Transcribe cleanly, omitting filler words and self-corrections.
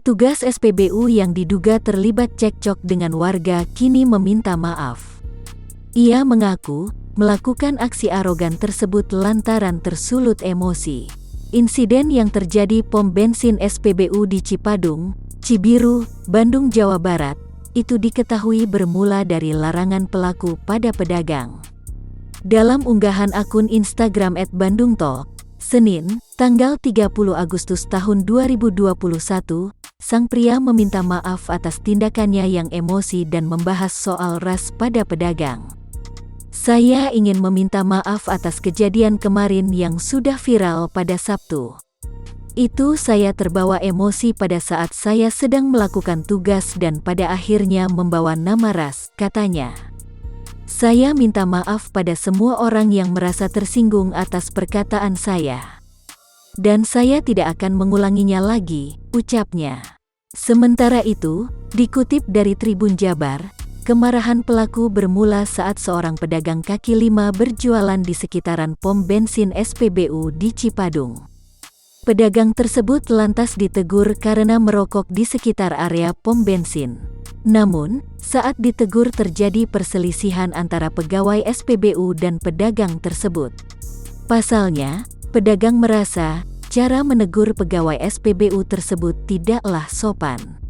Tugas SPBU yang diduga terlibat cekcok dengan warga kini meminta maaf. Ia mengaku melakukan aksi arogan tersebut lantaran tersulut emosi. Insiden yang terjadi pom bensin SPBU di Cipadung, Cibiru, Bandung, Jawa Barat, itu diketahui bermula dari larangan pelaku pada pedagang. Dalam unggahan akun Instagram @bandungtalk, Senin, tanggal 30 Agustus tahun 2021, sang pria meminta maaf atas tindakannya yang emosi dan membahas soal ras pada pedagang. "Saya ingin meminta maaf atas kejadian kemarin yang sudah viral pada Sabtu. Itu saya terbawa emosi pada saat saya sedang melakukan tugas dan pada akhirnya membawa nama ras," katanya. "Saya minta maaf pada semua orang yang merasa tersinggung atas perkataan saya. Dan saya tidak akan mengulanginya lagi," ucapnya. Sementara itu, dikutip dari Tribun Jabar, kemarahan pelaku bermula saat seorang pedagang kaki lima berjualan di sekitaran pom bensin SPBU di Cipadung. Pedagang tersebut lantas ditegur karena merokok di sekitar area pom bensin. Namun, saat ditegur terjadi perselisihan antara pegawai SPBU dan pedagang tersebut. Pasalnya, pedagang merasa cara menegur pegawai SPBU tersebut tidaklah sopan.